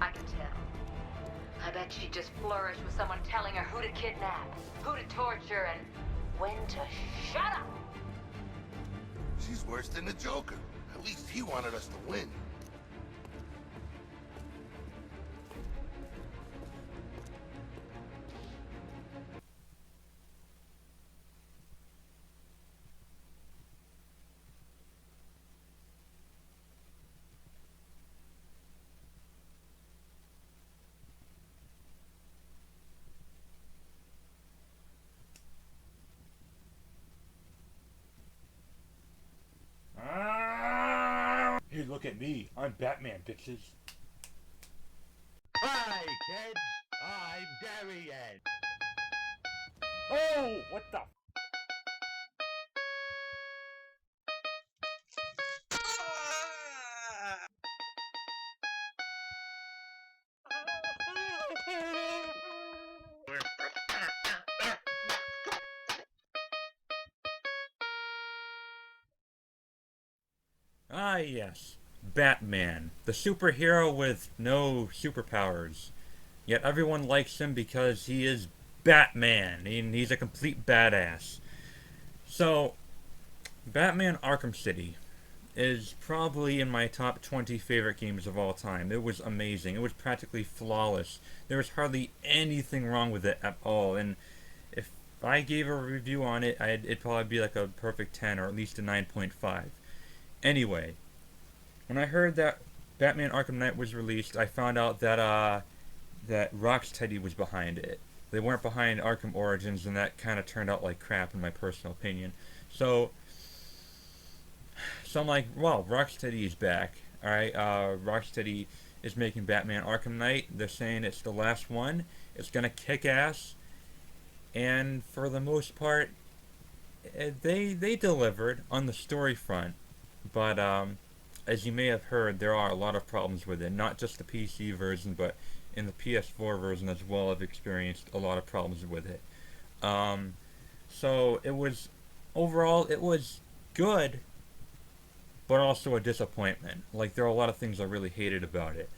I can tell. I bet she just flourished with someone telling her who to kidnap, who to torture, and when to shut up. She's worse than the Joker. At least he wanted us to win. Hey, look at me. I'm Batman, bitches. Hi, kids. I'm Darian. Oh, what the? Ah, yes. Batman. The superhero with no superpowers. Yet everyone likes him because he is Batman. He's a complete badass. So, Batman Arkham City is probably in my top 20 favorite games of all time. It was amazing. It was practically flawless. There was hardly anything wrong with it at all. And if I gave a review on it, it'd probably be like a perfect 10 or at least a 9.5. Anyway, when I heard that Batman Arkham Knight was released, I found out that Rocksteady was behind it. They weren't behind Arkham Origins, and that kind of turned out like crap in my personal opinion. So I'm like, well, Rocksteady is back. Alright, Rocksteady is making Batman Arkham Knight. They're saying it's the last one. It's gonna kick ass. And for the most part, they delivered on the story front. But as you may have heard, there are a lot of problems with it. Not just the PC version, but in the PS4 version as well, I've experienced a lot of problems with it. So it was, overall, it was good, but also a disappointment. Like, there are a lot of things I really hated about it.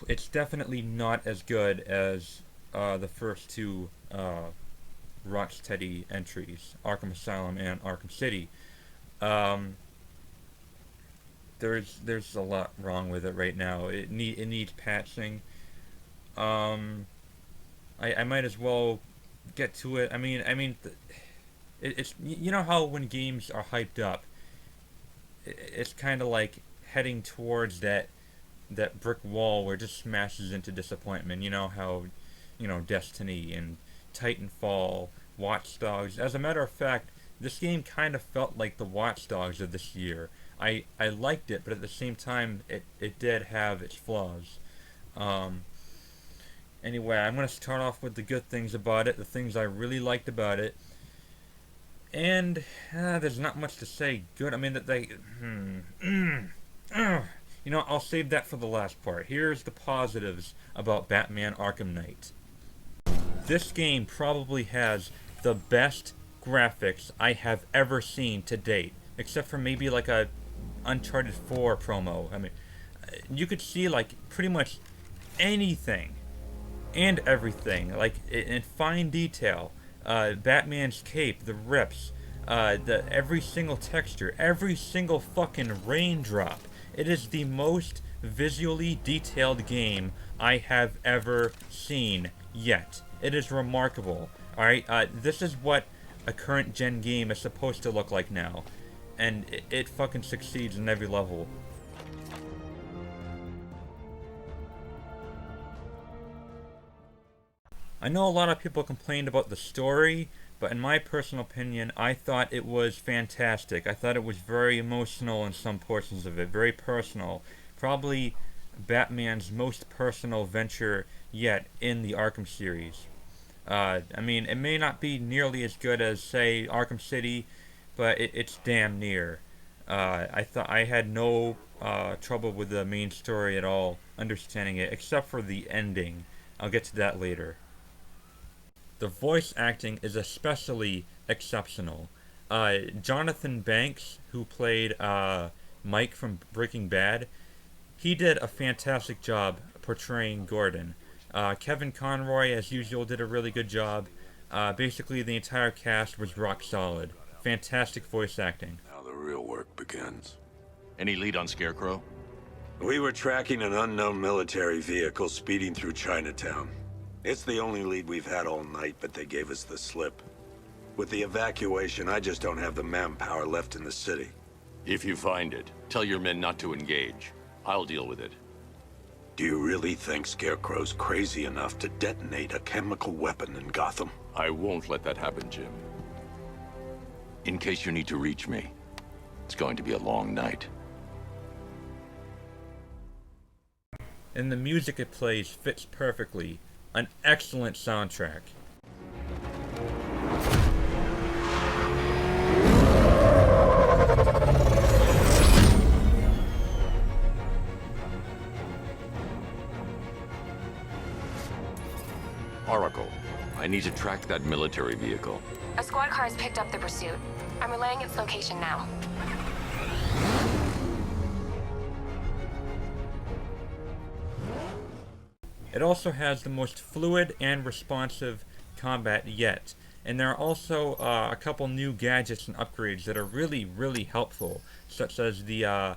It's definitely not as good as the first two Rocksteady entries, Arkham Asylum and Arkham City. There's a lot wrong with it right now. It needs patching. I might as well get to it. It's, you know how when games are hyped up, it's kind of like heading towards that brick wall where it just smashes into disappointment. You know how, Destiny and Titanfall, Watch Dogs. As a matter of fact, this game kind of felt like the Watch Dogs of this year. I liked it, but at the same time, it did have its flaws. Anyway, I'm going to start off with the good things about it, the things I really liked about it. And there's not much to say good. I mean, that they... I'll save that for the last part. Here's the positives about Batman Arkham Knight. This game probably has the best graphics I have ever seen to date, except for maybe like a Uncharted 4 promo. I mean, you could see like pretty much anything and everything, like in fine detail. Batman's cape, the rips, every single texture, every single fucking raindrop. It is the most visually detailed game I have ever seen yet. It is remarkable. Alright, this is what a current gen game is supposed to look like now. And it fucking succeeds in every level. I know a lot of people complained about the story, but in my personal opinion, I thought it was fantastic. I thought it was very emotional in some portions of it, very personal. Probably Batman's most personal venture yet in the Arkham series. It may not be nearly as good as, say, Arkham City, but it's damn near. I had no trouble with the main story at all, understanding it, except for the ending. I'll get to that later. The voice acting is especially exceptional. Jonathan Banks, who played Mike from Breaking Bad, he did a fantastic job portraying Gordon. Kevin Conroy, as usual, did a really good job. Basically, the entire cast was rock solid. Fantastic voice acting. Now the real work begins. Any lead on Scarecrow? We were tracking an unknown military vehicle speeding through Chinatown. It's the only lead we've had all night, but they gave us the slip. With the evacuation, I just don't have the manpower left in the city. If you find it, tell your men not to engage. I'll deal with it. Do you really think Scarecrow's crazy enough to detonate a chemical weapon in Gotham? I won't let that happen, Jim. In case you need to reach me, it's going to be a long night. And the music it plays fits perfectly. An excellent soundtrack. Oracle, I need to track that military vehicle. A squad car has picked up the pursuit. I'm relaying its location now. It also has the most fluid and responsive combat yet. And there are also a couple new gadgets and upgrades that are really, really helpful, such as the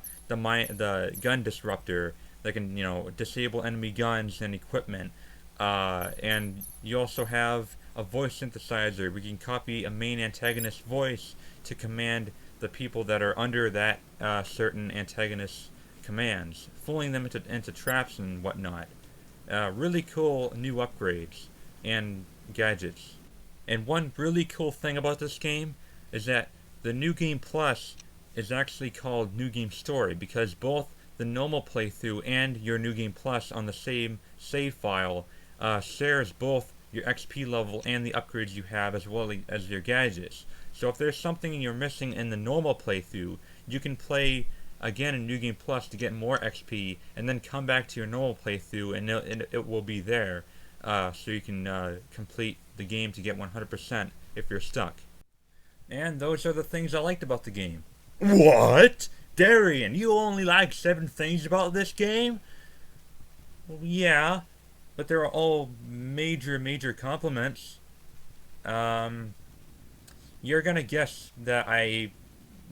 gun disruptor that can, disable enemy guns and equipment. And you also have a voice synthesizer. We can copy a main antagonist voice to command the people that are under that certain antagonist commands, fooling them into traps and whatnot. Really cool new upgrades and gadgets. And one really cool thing about this game is that the New Game Plus is actually called New Game Story, because both the normal playthrough and your New Game Plus on the same save file shares both your XP level and the upgrades you have, as well as your gadgets. So if there's something you're missing in the normal playthrough, you can play again in New Game Plus to get more XP, and then come back to your normal playthrough and it will be there, so you can complete the game to get 100% if you're stuck. And those are the things I liked about the game. What? Darian, you only like 7 things about this game? Well, yeah, but they're all major compliments. You're gonna guess that I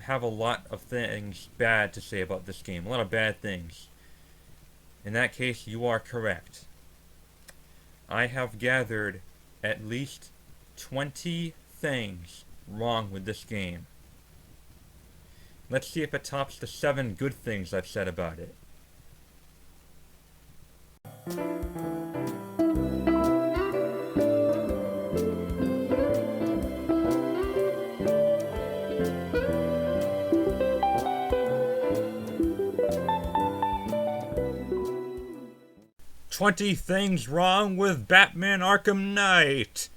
have a lot of things bad to say about this game. A lot of bad things. In that case, you are correct. I have gathered at least 20 things wrong with this game. Let's see if it tops the 7 good things I've said about it. "20 things wrong with Batman Arkham Knight."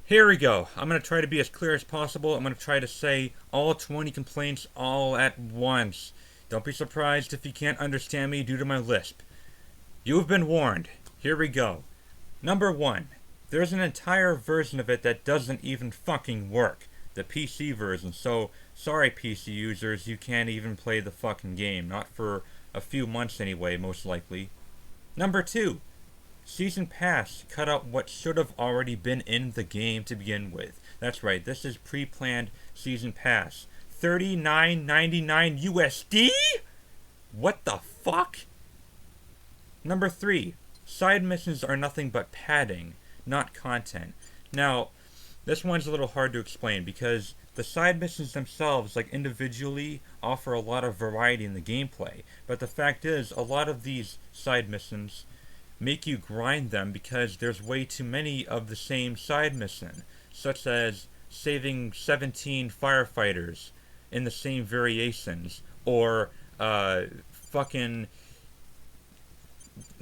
Here we go. I'm going to try to be as clear as possible. I'm going to try to say all 20 complaints all at once. Don't be surprised if you can't understand me due to my lisp. You've been warned. Here we go. Number 1. There's an entire version of it that doesn't even fucking work. The PC version. So, sorry PC users, you can't even play the fucking game. Not for a few months anyway, most likely. Number 2. Season Pass cut out what should have already been in the game to begin with. That's right, this is pre-planned Season Pass. $39.99 USD? What the fuck? Number 3. Side missions are nothing but padding, not content. Now, this one's a little hard to explain because the side missions themselves, like individually, offer a lot of variety in the gameplay. But the fact is, a lot of these side missions make you grind them because there's way too many of the same side mission, such as saving 17 firefighters in the same variations, or fucking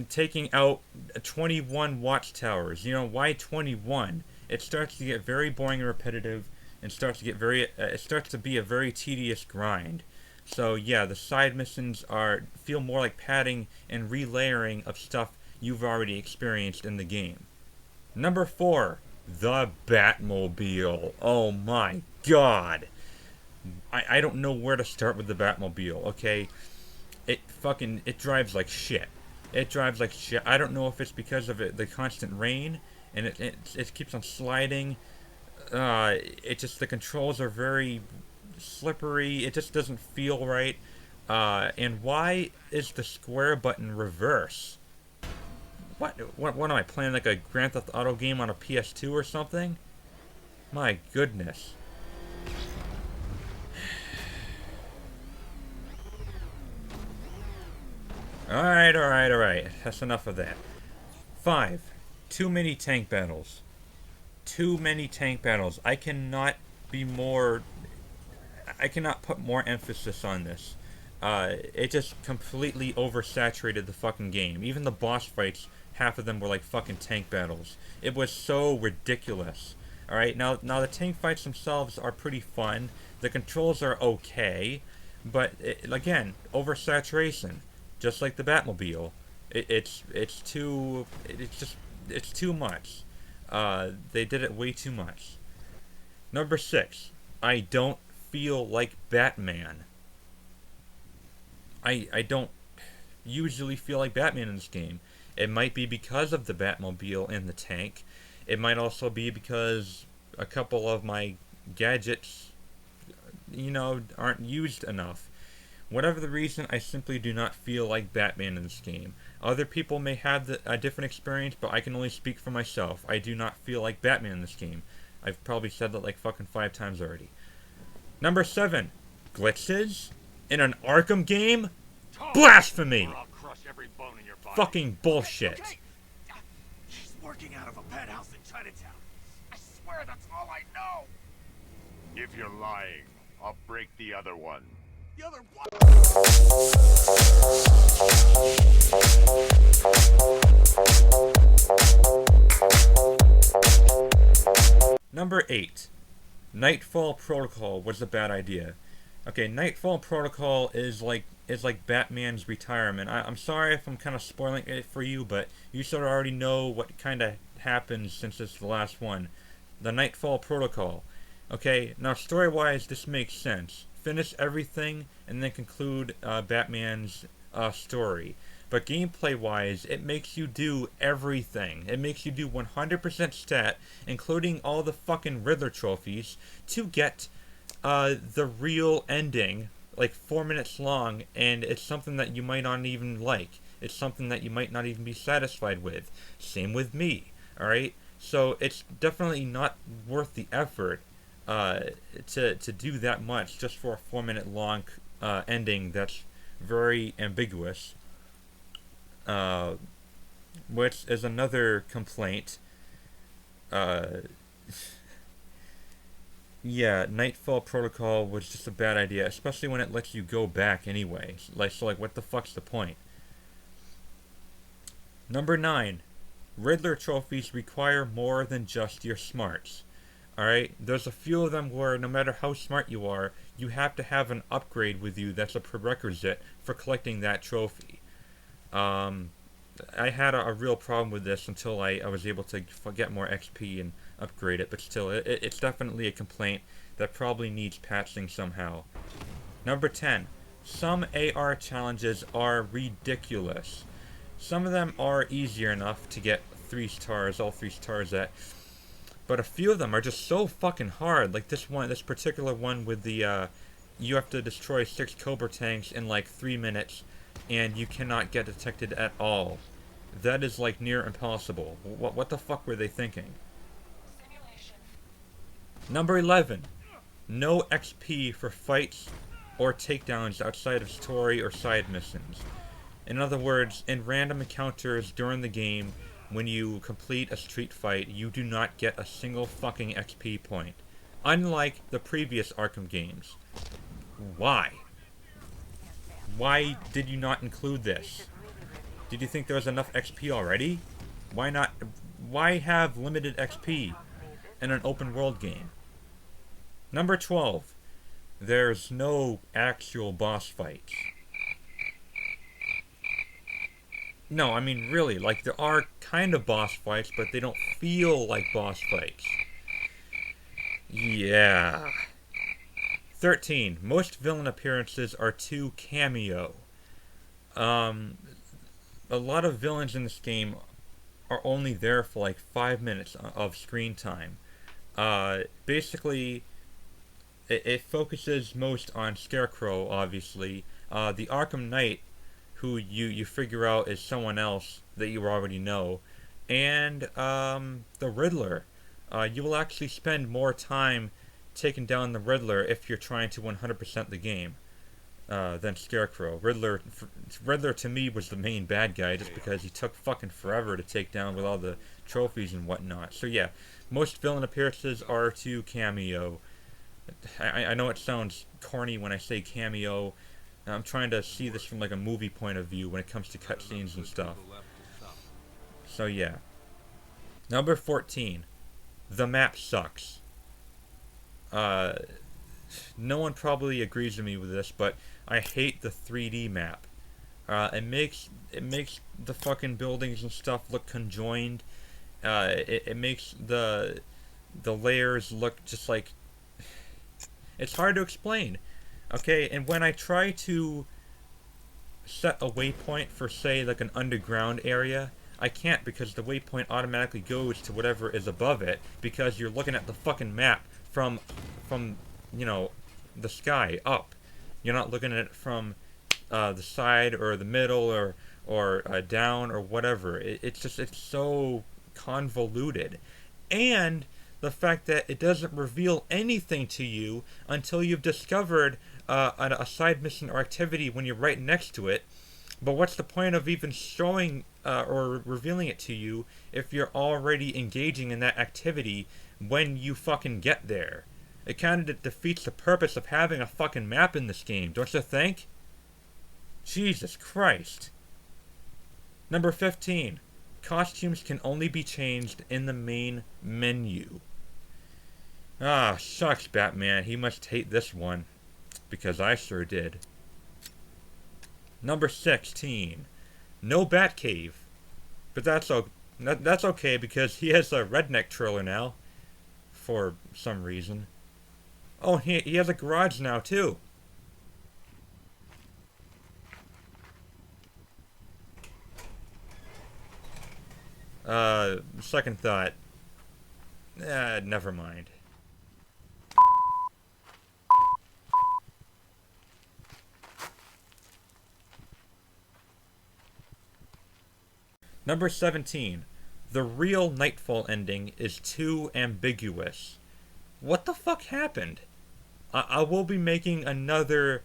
taking out 21 watchtowers. Why 21? It starts to get very boring and repetitive, and starts to be a very tedious grind. So yeah, the side missions feel more like padding and relayering of stuff you've already experienced in the game. Number 4, the Batmobile. Oh my god. I don't know where to start with the Batmobile, okay? it drives like shit. It drives like shit. I don't know if it's because of the constant rain, and it keeps on sliding. The controls are very slippery. It just doesn't feel right. And why is the square button reverse? What am I playing, like a Grand Theft Auto game on a PS2 or something? My goodness. Alright. That's enough of that. 5. Too many tank battles. Too many tank battles. I cannot put more emphasis on this. It just completely oversaturated the fucking game. Even the boss fights, half of them were like fucking tank battles. It was so ridiculous. Alright, now the tank fights themselves are pretty fun. The controls are okay. But, again, oversaturation. Just like the Batmobile. It's too much. They did it way too much. Number 6. I don't feel like Batman. I don't usually feel like Batman in this game. It might be because of the Batmobile and the tank. It might also be because a couple of my gadgets, aren't used enough. Whatever the reason, I simply do not feel like Batman in this game. Other people may have a different experience, but I can only speak for myself. I do not feel like Batman in this game. I've probably said that like fucking 5 times already. Number 7. Glitches? In an Arkham game? Blasphemy! I'll crush every bone in your body. Fucking bullshit. She's working out of a penthouse in Chinatown. I swear that's all I know. If you're lying, I'll break the other one. The other one. Number 8. Nightfall Protocol was a bad idea. Okay, Nightfall Protocol is like Batman's retirement. I'm sorry if I'm kind of spoiling it for you, but you sort of already know what kind of happens since it's the last one. The Nightfall Protocol. Okay, now story-wise, this makes sense. Finish everything and then conclude Batman's story. But gameplay-wise, it makes you do everything. It makes you do 100% stat, including all the fucking Riddler trophies, to get the real ending, like 4 minutes long, and it's something that you might not even like. It's something that you might not even be satisfied with. Same with me, alright? So it's definitely not worth the effort to do that much just for a 4-minute long ending that's very ambiguous. Which is another complaint. Yeah, Nightfall Protocol was just a bad idea, especially when it lets you go back anyway. So what the fuck's the point? Number 9. Riddler trophies require more than just your smarts. Alright? There's a few of them where no matter how smart you are, you have to have an upgrade with you that's a prerequisite for collecting that trophy. I had a real problem with this until I was able to get more XP and upgrade it, but still, it's definitely a complaint that probably needs patching somehow. Number 10. Some AR challenges are ridiculous. Some of them are easier enough to get 3 stars, all 3 stars at, but a few of them are just so fucking hard. Like this particular one with the, you have to destroy 6 Cobra tanks in like 3 minutes, and you cannot get detected at all. That is like near impossible. What the fuck were they thinking? Number 11. No XP for fights or takedowns outside of story or side missions. In other words, in random encounters during the game, when you complete a street fight, you do not get a single fucking XP point. Unlike the previous Arkham games. Why? Why did you not include this? Did you think there was enough XP already? Why not? Why have limited XP in an open world game? Number 12. There's no actual boss fights. No, I mean really, like there are kind of boss fights, but they don't feel like boss fights. Yeah. 13. Most villain appearances are too cameo. A lot of villains in this game are only there for like 5 minutes of screen time. Basically, it focuses most on Scarecrow, obviously. The Arkham Knight, who you figure out is someone else that you already know, and the Riddler. You will actually spend more time taking down the Riddler if you're trying to 100% the game than Scarecrow. Riddler to me was the main bad guy just because he took fucking forever to take down with all the trophies and whatnot. So yeah, most villain appearances are to cameo. I know it sounds corny when I say cameo. I'm trying to see this from like a movie point of view when it comes to cutscenes and stuff. So yeah. Number 14. The map sucks. No one probably agrees with me with this, but I hate the 3D map. It makes the fucking buildings and stuff look conjoined. It makes the layers look just like... It's hard to explain. Okay, and when I try to set a waypoint for, say, like an underground area, I can't because the waypoint automatically goes to whatever is above it because you're looking at the fucking map from you know, the sky up. You're not looking at it from the side or the middle or down or whatever. It's so convoluted. And the fact that it doesn't reveal anything to you until you've discovered a side mission or activity when you're right next to it. But what's the point of even showing or revealing it to you if you're already engaging in that activity when you fucking get there? It kind of defeats the purpose of having a fucking map in this game, don't you think? Jesus Christ. Number 15. Costumes can only be changed in the main menu. Ah, shucks, Batman. He must hate this one. Because I sure did. Number 16. No Batcave. But that's okay because he has a redneck trailer now. For some reason. Oh, he has a garage now, too. Second thought. Never mind. Number 17. The real Nightfall ending is too ambiguous. What the fuck happened? I will be making another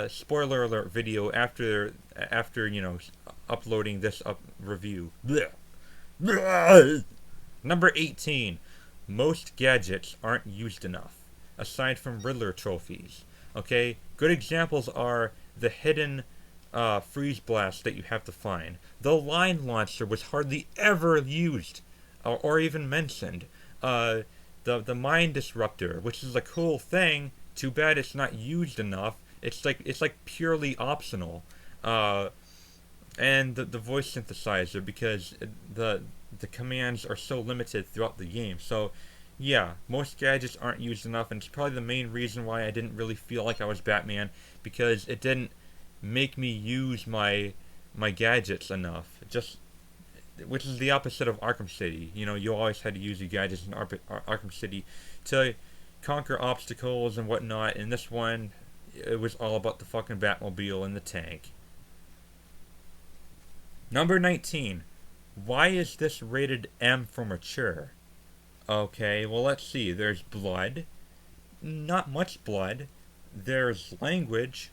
spoiler alert video after you know, uploading this review. Blech. Blech. Number 18. Most gadgets aren't used enough, aside from Riddler trophies. Okay, good examples are the hidden freeze blast that you have to find. The line launcher was hardly ever used or even mentioned. The mind disruptor, which is a cool thing. Too bad it's not used enough. It's like purely optional. And the voice synthesizer, because the commands are so limited throughout the game. So yeah, most gadgets aren't used enough, and it's probably the main reason why I didn't really feel like I was Batman, because it didn't make me use my gadgets enough. Which is the opposite of Arkham City. You know, you always had to use your gadgets in Arkham City to conquer obstacles and whatnot. In this one, it was all about the fucking Batmobile and the tank. Number 19. Why is this rated M for mature? Okay, well let's see. There's blood. Not much blood. There's language.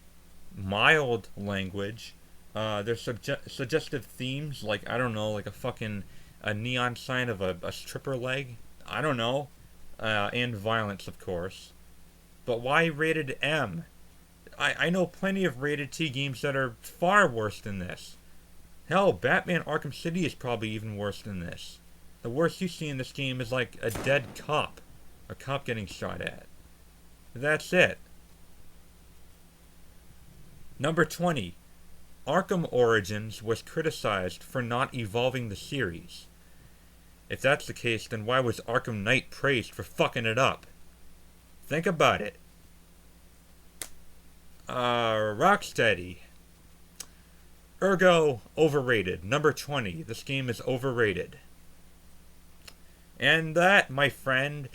Mild language. There's suggestive themes, like, I don't know, like a neon sign of a stripper leg. I don't know. And violence, of course. But why rated M? I know plenty of rated T games that are far worse than this. Hell, Batman Arkham City is probably even worse than this. The worst you see in this game is like a dead cop. A cop getting shot at. That's it. Number 20. Arkham Origins was criticized for not evolving the series. If that's the case, then why was Arkham Knight praised for fucking it up? Think about it. Rocksteady. Ergo, overrated. Number 20. This game is overrated. And that, my friend,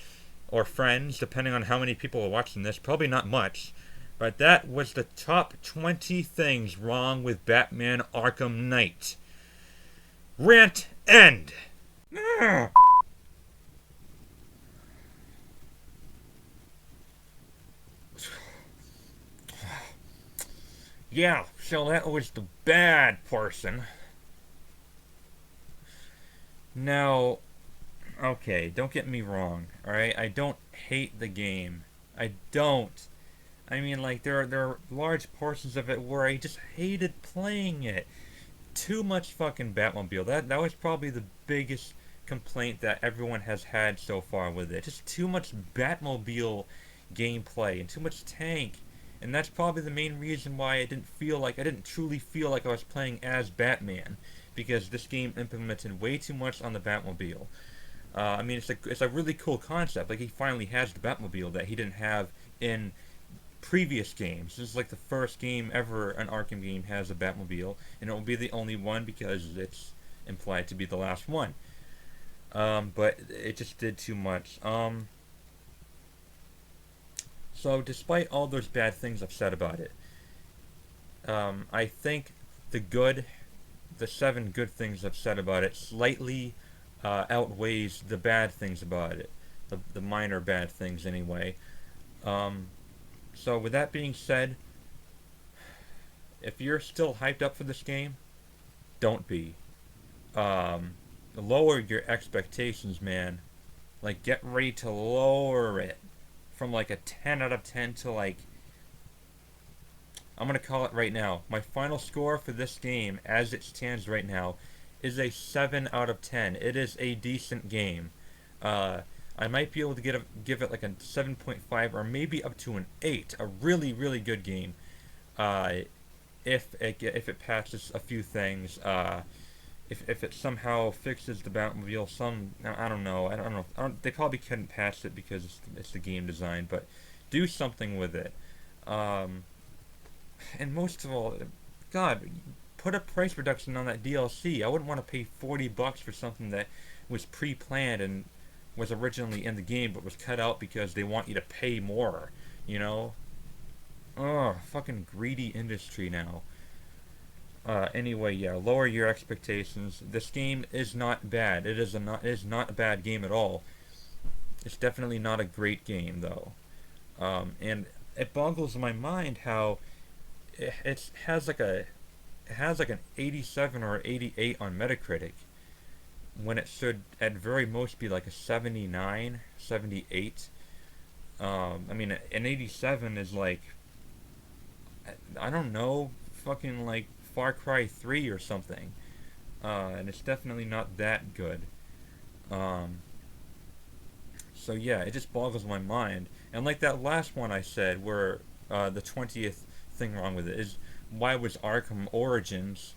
or friends, depending on how many people are watching this, probably not much, but that was the top 20 things wrong with Batman Arkham Knight. Rant end! Yeah, so that was the bad portion. Now, okay, don't get me wrong, alright? I don't hate the game. I don't. I mean, like, there are large portions of it where I just hated playing it. Too much fucking Batmobile. That was probably the biggest complaint that everyone has had so far with it. Just too much Batmobile gameplay and too much tank. And that's probably the main reason why I didn't truly feel like I was playing as Batman, because this game implemented way too much on the Batmobile. I mean, it's a really cool concept. Like, he finally has the Batmobile that he didn't have in previous games. This is like the first game ever an Arkham game has a Batmobile, and it will be the only one because it's implied to be the last one. But it just did too much. So despite all those bad things I've said about it, I think the 7 good things I've said about it slightly outweighs the bad things about it. The minor bad things anyway. So with that being said, if you're still hyped up for this game, don't be. Lower your expectations, man. Like, get ready to lower it from like a 10 out of 10 to like, I'm gonna call it right now. My final score for this game, as it stands right now, is a 7 out of 10. It is a decent game. I might be able to give it like a 7.5 or maybe up to an 8. A really, really good game. If it patches a few things. If it somehow fixes the Batmobile, I don't know. They probably couldn't patch it because it's the game design, but do something with it. And most of all, God, put a price reduction on that DLC. I wouldn't want to pay $40 for something that was pre-planned and was originally in the game but was cut out because they want you to pay more, you know? Oh, fucking greedy industry now. Anyway, yeah, lower your expectations. This game is not bad. It is not a bad game at all. It's definitely not a great game, though. And it boggles my mind how it has like an 87 or 88 on Metacritic, when it should at very most be like a 79, 78. I mean, an 87 is like, I don't know, fucking like Far Cry 3 or something. And it's definitely not that good. So yeah, it just boggles my mind. And like that last one I said, where the 20th thing wrong with it is, why was Arkham Origins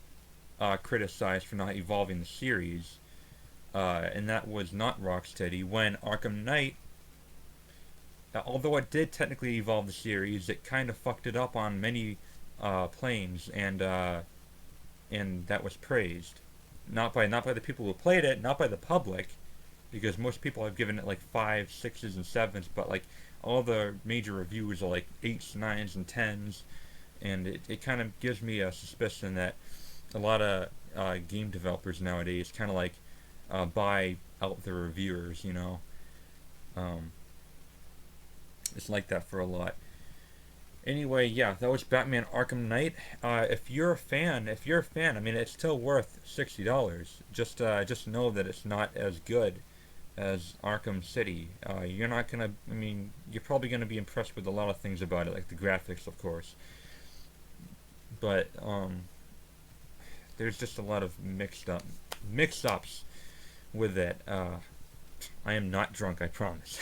criticized for not evolving the series? And that was not Rocksteady, when Arkham Knight, although it did technically evolve the series, it kind of fucked it up on many planes, and that was praised. Not by the people who played it, not by the public, because most people have given it like 5s, 6s, and 7s, but like all the major reviews are like 8s, 9s, and 10s, and it kind of gives me a suspicion that a lot of game developers nowadays kind of like buy out their reviewers, you know. It's like that for a lot. Anyway, yeah, that was Batman Arkham Knight. If you're a fan, I mean, it's still worth $60. Just know that it's not as good as Arkham City. You're not gonna, I mean, you're probably gonna be impressed with a lot of things about it, like the graphics, of course. But there's just a lot of mix-ups with it. I am not drunk, I promise.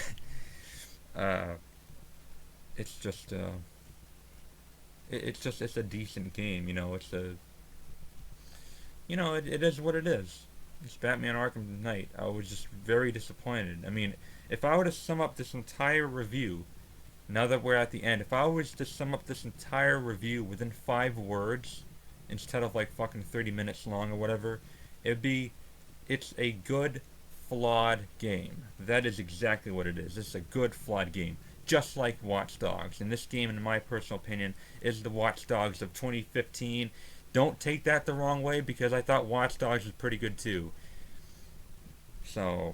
It's just it's a decent game, you know. It is what it is. It's Batman Arkham Knight. I was just very disappointed. I mean, if I were to sum up this entire review, now that we're at the end, if I was to sum up this entire review within 5 words, instead of like fucking 30 minutes long or whatever. It's a good, flawed game. That is exactly what it is. It's a good, flawed game. Just like Watch Dogs. And this game, in my personal opinion, is the Watch Dogs of 2015. Don't take that the wrong way, because I thought Watch Dogs was pretty good too. So,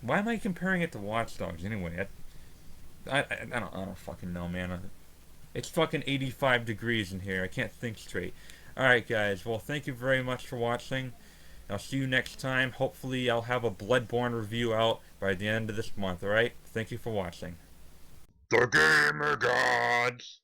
why am I comparing it to Watch Dogs anyway? I don't fucking know, man. It's fucking 85 degrees in here. I can't think straight. Alright, guys. Well, thank you very much for watching. I'll see you next time. Hopefully, I'll have a Bloodborne review out by the end of this month, alright? Thank you for watching. The Gamer Gods!